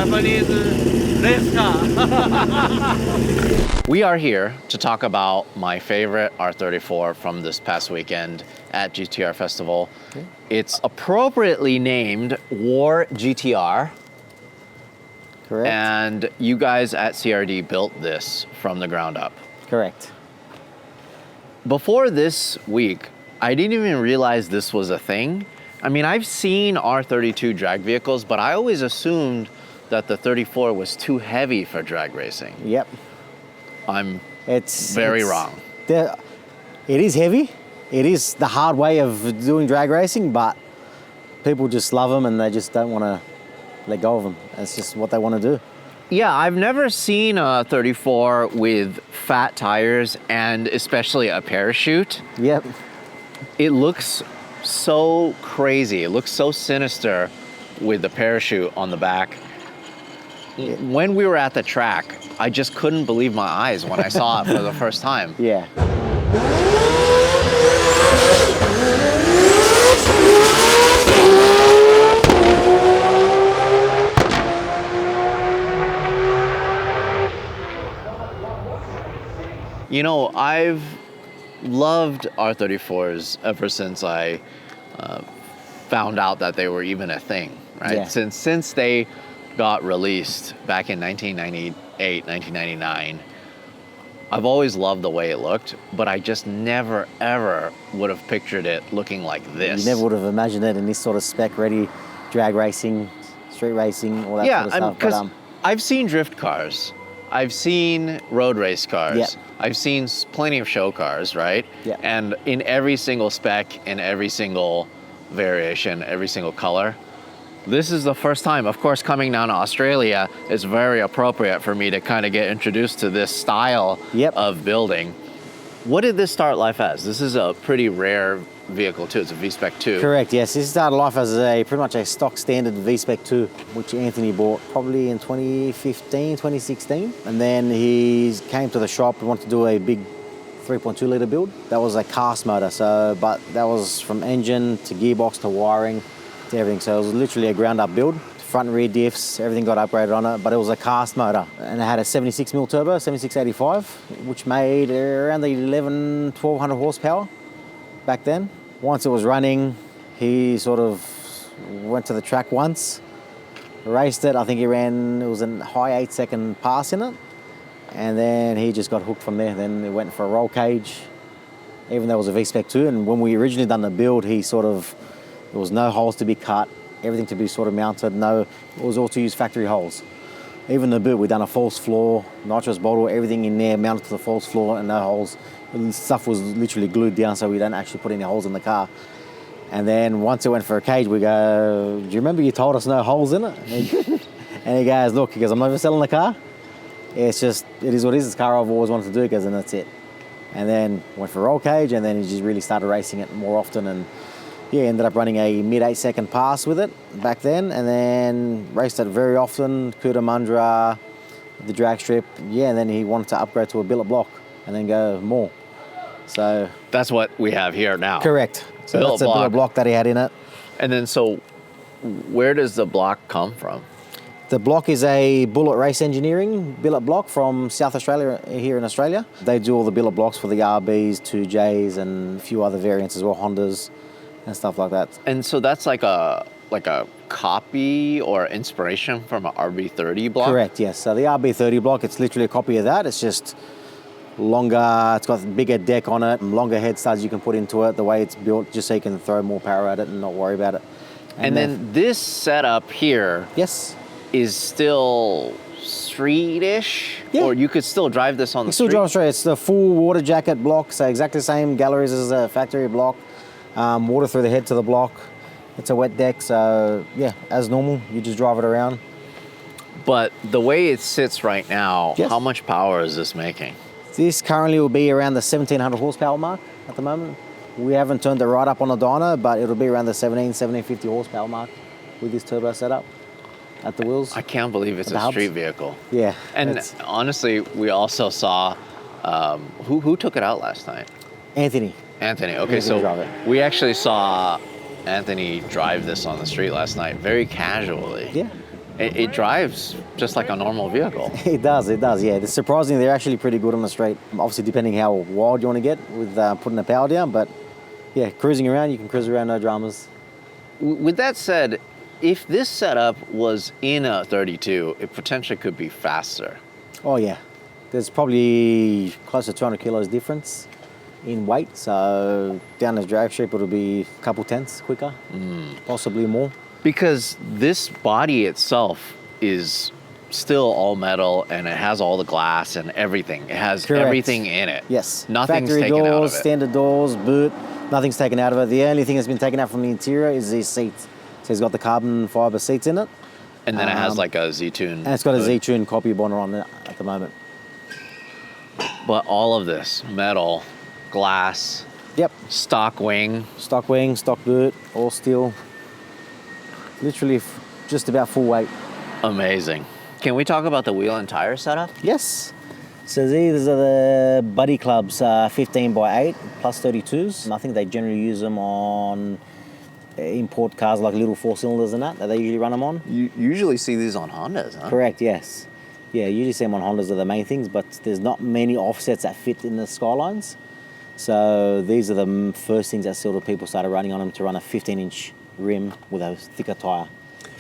Japanese race car. We are here to talk about my favorite R34 from this past weekend at GTR Festival. Okay. It's appropriately named War GTR. Correct. And you guys at CRD built this from the ground up. Correct. Before this week, I didn't even realize this was a thing. I mean, I've seen R32 drag vehicles, but I always assumed that the 34 was too heavy for drag racing. Yep. I'm very wrong. It is heavy. It is the hard way of doing drag racing, but people just love them and they just don't want to let go of them. That's just what they want to do. Yeah, I've never seen a 34 with fat tires and especially a parachute. Yep. It looks so crazy. It looks so sinister with the parachute on the back. When we were at the track, I just couldn't believe my eyes when I saw it for the first time. Yeah. You know, I've loved R34s ever since I found out that they were even a thing, right? Yeah. Since they got released back in 1998, 1999, I've always loved the way it looked, but I just never, ever would have pictured it looking like this. You never would have imagined it in this sort of spec-ready drag racing, street racing, all that sort of stuff. Yeah, because I've seen drift cars. I've seen road race cars. Yep. I've seen plenty of show cars, right? Yep. And in every single spec, in every single variation, every single color, this is the first time. Of course, coming down to Australia, it's very appropriate for me to kind of get introduced to this style of building. What did this start life as? This is a pretty rare vehicle too. It's a V-Spec 2. Correct, yes. This started life as pretty much a stock standard V-Spec 2, which Anthony bought probably in 2015, 2016. And then he came to the shop and wanted to do a big 3.2 litre build. That was a cast motor, but that was from engine to gearbox to wiring to everything. So it was literally a ground up build. Front and rear diffs, everything got upgraded on it, but it was a cast motor. And it had a 76mm turbo, 7685, which made around the 1200 horsepower back then. Once it was running, he sort of went to the track once, raced it. I think it was a high 8-second pass in it. And then he just got hooked from there. Then it went for a roll cage, even though it was a V-Spec 2. And when we originally done the build, there was no holes to be cut, everything to be sort of mounted. It was all to use factory holes. Even the boot, we done a false floor, nitrous bottle, everything in there mounted to the false floor and no holes. And stuff was literally glued down so we don't actually put any holes in the car. And then once it went for a cage, we go, do you remember you told us no holes in it? And he goes, look, I'm never selling the car. It is what it is. It's a car I've always wanted to do, and that's it. And then went for a roll cage, and then he just really started racing it more often. And yeah, ended up running a mid 8-second pass with it back then, and then raced it very often, Cootamundra, the drag strip. Yeah, and then he wanted to upgrade to a billet block and then go more. So that's what we have here now. Correct. So that's a billet block that he had in it. And then, so where does the block come from? The block is a Bullet Race Engineering billet block from South Australia, here in Australia. They do all the billet blocks for the RBs, 2Js, and a few other variants as well, Hondas and stuff like that. And so that's like a copy or inspiration from an RB30 block? Correct, yes. So the RB30 block, it's literally a copy of that. It's just longer, it's got a bigger deck on it, longer head studs you can put into it, the way it's built, just so you can throw more power at it and not worry about it. And then this setup here is still street-ish? Yeah. Or you could still drive this on the street? You still drive straight. It's the full water jacket block, so exactly the same galleries as a factory block. Water through the head to the block. It's a wet deck, so yeah, as normal, you just drive it around. But the way it sits right now, how much power is this making? This currently will be around the 1700 horsepower mark at the moment. We haven't turned it right up on the dyno, but it'll be around the 1750 horsepower mark with this turbo setup at the wheels. I can't believe it's a street vehicle. Yeah. And honestly, we also saw, who took it out last night? Anthony. Okay, so we actually saw Anthony drive this on the street last night, very casually. Yeah. It drives just like a normal vehicle. It does, yeah. Surprisingly, they're actually pretty good on the street. Obviously, depending how wild you want to get with putting the power down, but yeah, cruising around, you can cruise around, no dramas. With that said, if this setup was in a 32, it potentially could be faster. Oh yeah, there's probably close to 200 kilos difference in weight, so down the drag strip it'll be a couple tenths quicker, possibly more. Because this body itself is still all metal and it has all the glass and everything. It has Correct. everything in it. Yes. Nothing's Factory taken doors, out of it. standard doors, boot, nothing's taken out of it. The only thing that's been taken out from the interior is these seats. So it's got the carbon fiber seats in it. And then it has like a Z-Tune. And it's got a hood. Z-Tune copy bonder on it at the moment. But all of this, metal, glass, Yep. stock wing. Stock wing, stock boot, all steel. Literally just about full weight. Amazing. Can we talk about the wheel and tire setup? Yes. So these are the Buddy Clubs 15 by 8 plus 32s. I think they generally use them on import cars like little 4-cylinders and that they usually run them on. You usually see these on Hondas, huh? Correct, yes. Yeah, usually see them on Hondas are the main things, but there's not many offsets that fit in the Skylines. So these are the first things that sort of people started running on them to run a 15-inch rim with a thicker tire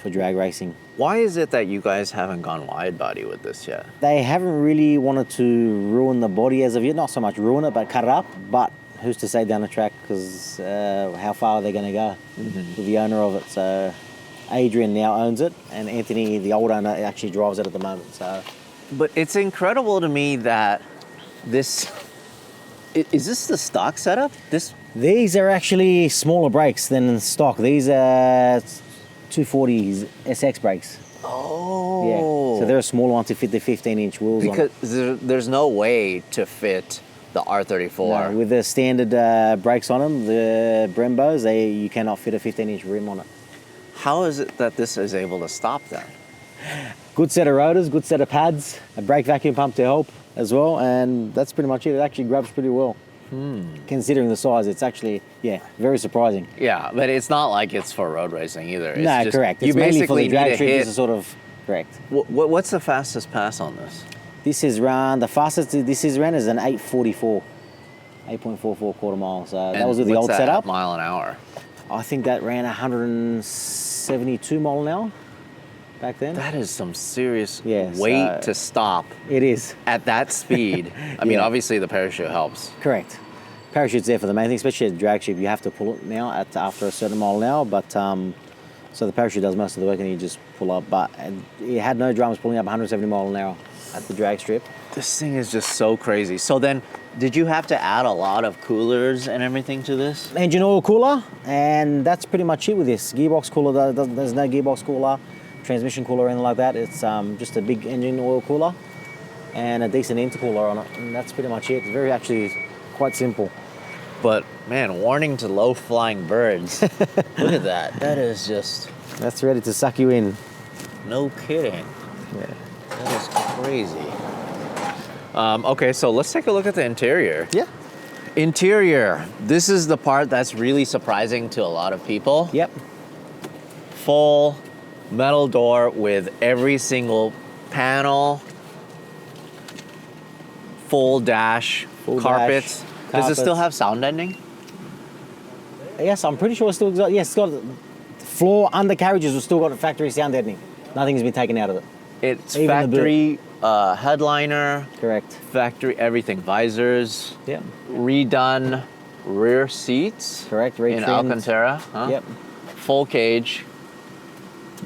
for drag racing. Why is it that you guys haven't gone wide body with this yet? They haven't really wanted to ruin the body as of yet, not so much ruin it, but cut it up. But who's to say down the track, because how far are they going to go with the owner of it? So Adrian now owns it, and Anthony, the old owner, actually drives it at the moment. So, But it's incredible to me that this... Is this the stock setup? these are actually smaller brakes than stock. These are 240s SX brakes. Oh. Yeah. So they're a smaller one to fit the 15-inch wheels on it. Because there's no way to fit the R34. No, with the standard brakes on them, the Brembos, you cannot fit a 15-inch rim on it. How is it that this is able to stop then? Good set of rotors, good set of pads, a brake vacuum pump to help as well, and that's pretty much it. It actually grabs pretty well. Considering the size, it's actually, very surprising. Yeah, but it's not like it's for road racing either. It's No, just, correct. You It's mainly for basically the drag need to strip. hit... This is sort of correct. What's the fastest pass on this? This is run, the fastest this is ran is an 8:44, 8.44 quarter mile. So that And was with the what's old that, setup. mile an hour? I think that ran 172 mile an hour back then. That is some serious Yeah, weight so- to stop It is. at that speed. I mean, Yeah. obviously the parachute helps. Correct. Parachute's there for the main thing, especially at drag strip. You have to pull it now after a certain mile an hour, but so the parachute does most of the work and you just pull up. But it had no drums pulling up 170 mile an hour at the drag strip. This thing is just so crazy. So then, did you have to add a lot of coolers and everything to this? Engine oil cooler, and that's pretty much it with this. Gearbox cooler, there's no gearbox cooler, transmission cooler or anything like that. It's just a big engine oil cooler and a decent intercooler on it, and that's pretty much it. It's very actually quite simple. But man, warning to low-flying birds. Look at that. That is just That's ready to suck you in. no kidding. Yeah. That is crazy. Okay, so let's take a look at the interior. Yeah. Interior. This is the part that's really surprising to a lot of people. Yep. Full metal door with every single panel. Full dash. Full carpets. dash, Does it still carpets. have sound deadening? Yes, I'm pretty sure it's still got. Yes, it's got floor undercarriages. Have still got a factory sound deadening. Nothing's been taken out of it. It's Even the factory headliner. Correct. Factory everything. Visors. Yep. Redone rear seats. Correct. In Retrimmed. Alcantara. Huh? Yep. Full cage.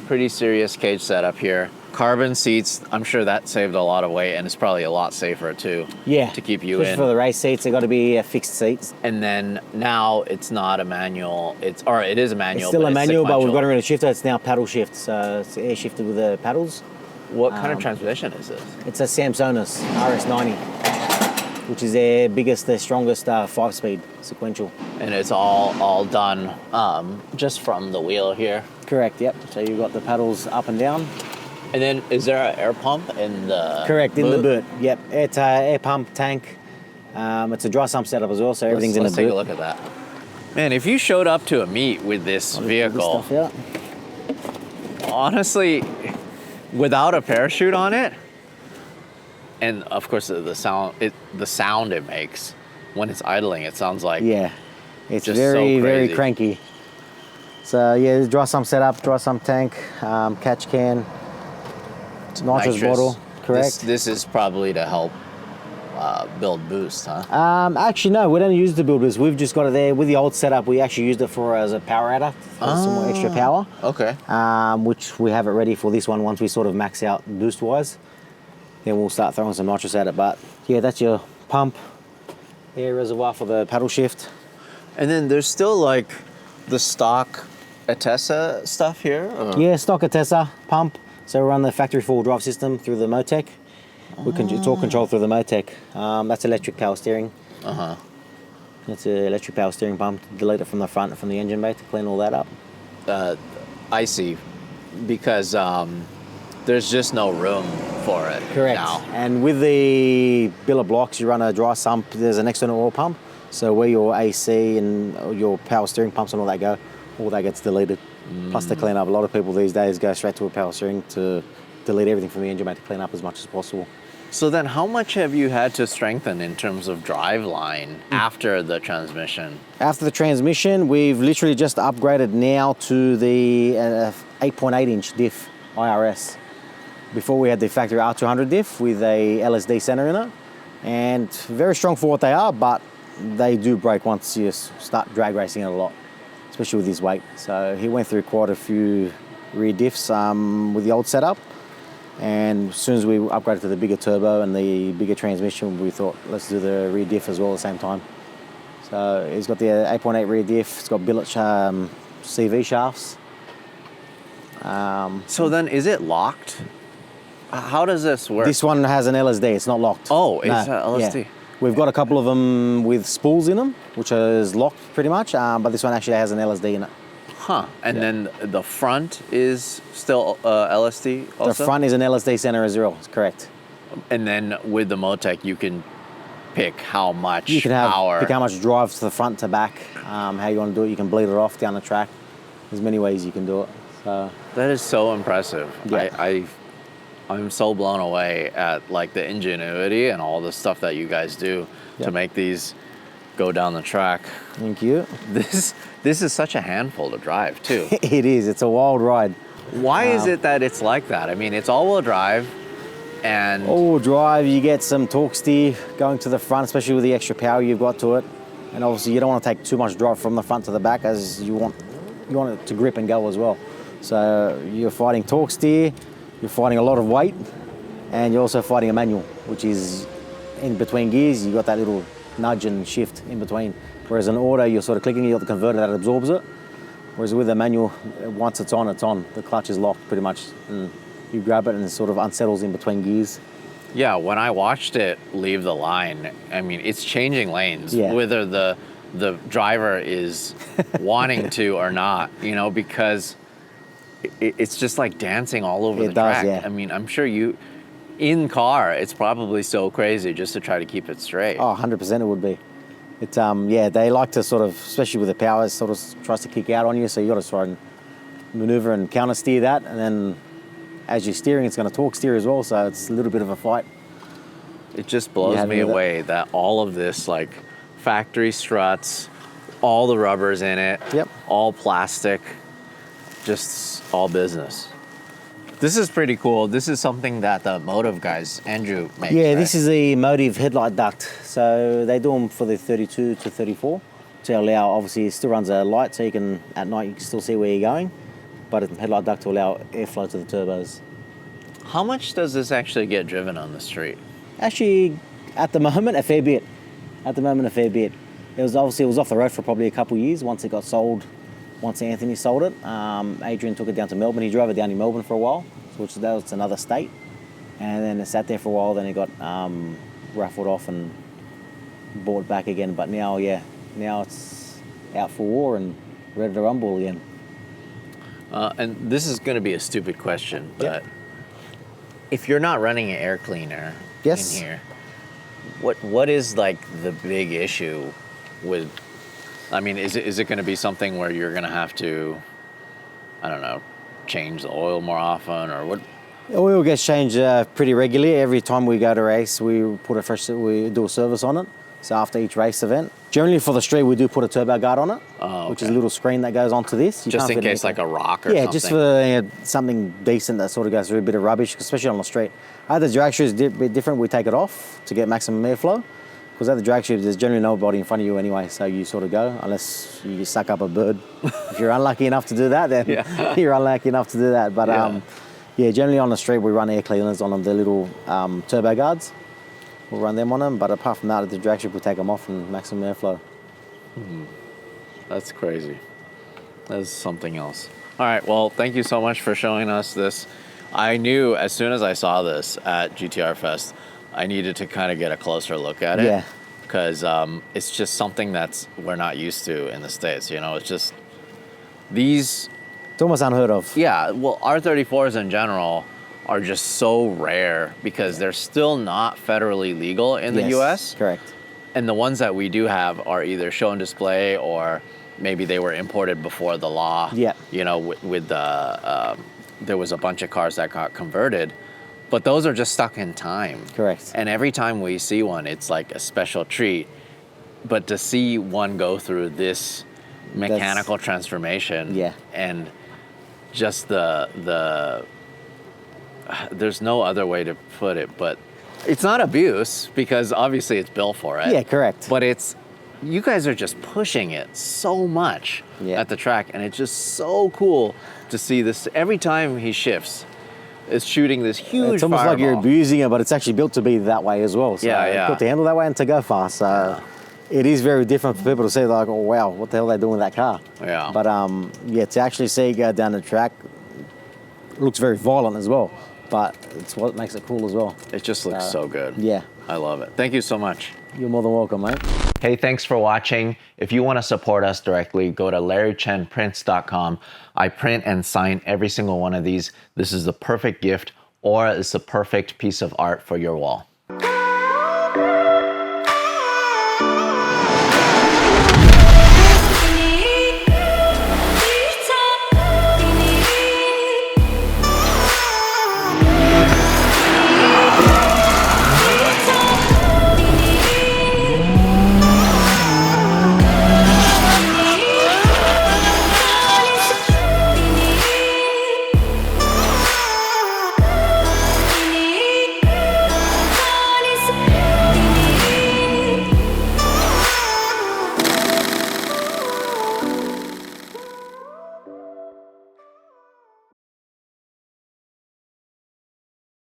Pretty serious cage setup here. Carbon seats. I'm sure that saved a lot of weight and it's probably a lot safer too. Yeah. To keep you Especially in. for the race seats, they got to be fixed seats. And then now it's not a manual. It is a manual. It's still a manual, but we've sequential. got rid of shifter. It's now paddle shift, so it's air shifted with the paddles. What kind of transmission is this? It's a Samsonus RS90, which is their biggest, their strongest 5-speed sequential. And it's all done just from the wheel here. Correct. Yep. So you've got the paddles up and down. And then is there an air pump in the Correct, in the boot? boot. Yep, it's an air pump tank. It's a dry sump setup as well, so everything's Let's in the take boot. a look at that. Man, if you showed up to a meet with this vehicle, Stuff, yeah. honestly, without a parachute on it, and of course the sound it makes when it's idling, it sounds like Yeah, it's just very, so very crazy. cranky. So yeah, dry sump setup, dry sump tank, catch can, nitrous bottle, correct. This is probably to help build boost, huh? Actually, no, we don't use the builders. We've just got it there with the old setup. We actually used it for as a power adder for some more extra power. Okay. Which we have it ready for this one once we sort of max out boost wise. Then we'll start throwing some nitrous at it. But yeah, that's your pump, air reservoir for the paddle shift. And then there's still like the stock Atessa stuff here? Or? Yeah, stock Atessa pump. So we run the factory full drive system through the Motec. It's all controlled through the Motec. That's electric power steering. Uh-huh. That's an electric power steering pump. Delete it from the front, from the engine bay to clean all that up. I see. Because there's just no room for it Correct. now. And with the bill of blocks, you run a dry sump. There's an external oil pump. So where your AC and your power steering pumps and all that gets deleted. Plus to clean up. A lot of people these days go straight to a power steering to delete everything from the engine bay to clean up as much as possible. So then how much have you had to strengthen in terms of drive line after the transmission? After the transmission, we've literally just upgraded now to the 8.8 inch diff IRS. Before we had the factory R200 diff with a LSD center in it, and very strong for what they are, but they do break once you start drag racing it a lot, especially with his weight. So he went through quite a few rear diffs with the old setup, and as soon as we upgraded to the bigger turbo and the bigger transmission, we thought let's do the rear diff as well at the same time. So he's got the 8.8 rear diff, it's got billet CV shafts. So then is it locked? How does this work? This one has an LSD, it's not locked. Oh, it's a LSD. Yeah. We've got a couple of them with spools in them, which is locked pretty much, but this one actually has an LSD in it. Huh. And then the front is still LSD also? The front is an LSD center as well, correct. And then with the Motec, you can pick how much You can power. pick how much drive to the front to back, how you want to do it. You can bleed it off down the track. There's many ways you can do it. So That is so impressive. Yeah. I'm so blown away at like the ingenuity and all the stuff that you guys do Yeah. to make these go down the track. thank you. This is such a handful to drive too. It is. It's a wild ride. Why is it that it's like that? I mean, it's all-wheel drive, and All-wheel drive, you get some torque steer going to the front, especially with the extra power you've got to it. And obviously, you don't want to take too much drive from the front to the back, as you want it to grip and go as well. So you're fighting torque steer, you're fighting a lot of weight, and you're also fighting a manual, which is in between gears. You got that little nudge and shift in between. Whereas an auto, you're sort of clicking, you got the converter that absorbs it. Whereas with a manual, once it's on, it's on. The clutch is locked pretty much, and you grab it and it sort of unsettles in between gears. yeah, when I watched it leave the line, I mean, it's changing lanes, Yeah. whether the driver is wanting to or not, you know, because it's just like dancing all over the does, track. yeah. I mean, I'm sure in car, it's probably so crazy just to try to keep it straight. Oh, 100% it would be. It's yeah, they like to sort of, especially with the power, it sort of tries to kick out on you, so you got to try and maneuver and counter steer that, and then as you're steering, it's going to torque steer as well, so it's a little bit of a fight. It just blows Yeah, me with it. away that all of this, like factory struts, all the rubbers in it, Yep. all plastic, just all business. This is pretty cool. This is something that the Motive guys, Andrew, makes. Yeah, right? this is the Motive headlight duct. So they do them for the 32 to 34 to allow, obviously it still runs a light, so you can, at night you can still see where you're going, but it's a headlight duct to allow airflow to the turbos. How much does this actually get driven on the street? Actually, at the moment, a fair bit. At the moment, a fair bit. It was off the road for probably a couple of years once it got sold. Once Anthony sold it, Adrian took it down to Melbourne. He drove it down in Melbourne for a while, which that was another state. And then it sat there for a while, then it got raffled off and bought back again. But now, yeah, now it's out for war and ready to rumble again. And this is going to be a stupid question, but Yep. if you're not running an air cleaner Yes. in here, what is like the big issue with? I mean, is it going to be something where you're going to have to, I don't know, change the oil more often, or what? Oil gets changed pretty regularly. Every time we go to race, we do a service on it. So after each race event, generally for the street, we do put a turbo guard on it, which is a little screen that goes onto this. Just in case like a rock or something. Just for something decent that sort of goes through a bit of rubbish, especially on the street. At the drag strip is a bit different. We take it off to get maximum airflow. Because at the drag strip, there's generally nobody in front of you anyway, so you sort of go, unless you suck up a bird. If you're unlucky enough to do that, then you're unlucky enough to do that. But generally on the street, we run air cleaners on them, the little turbo guards. We'll run them on them, but apart from that, at the drag strip, we take them off and maximum airflow. That's crazy. That's something else. All right, well, thank you so much for showing us this. I knew as soon as I saw this at GTR Fest, I needed to kind of get a closer look at it. Yeah. Because it's just something we're not used to in the States. You know, it's just these. It's almost unheard of. Yeah, well, R34s in general are just so rare because they're still not federally legal in the US. Correct. And the ones that we do have are either show and display or maybe they were imported before the law. Yeah. You know, with the, there was a bunch of cars that got converted, but those are just stuck in time. Correct. And every time we see one, it's like a special treat. But to see one go through this mechanical transformation and just there's no other way to put it, but it's not abuse because obviously it's built for it. Yeah, correct. But you guys are just pushing it so much at the track, and it's just so cool to see this. Every time he shifts, it's shooting this huge It's almost fireball. like you're abusing it, but it's actually built to be that way as well. So it's built to handle that way and to go fast. So it is very different for people to see like, oh wow, what the hell are they doing with that car? Yeah. But to actually see it go down the track, it looks very violent as well. But it's what makes it cool as well. It just looks so good. Yeah. I love it. Thank you so much. You're more than welcome, mate. Hey, thanks for watching. If you want to support us directly, go to LarryChenPrints.com. I print and sign every single one of these. This is the perfect gift, or it's the perfect piece of art for your wall.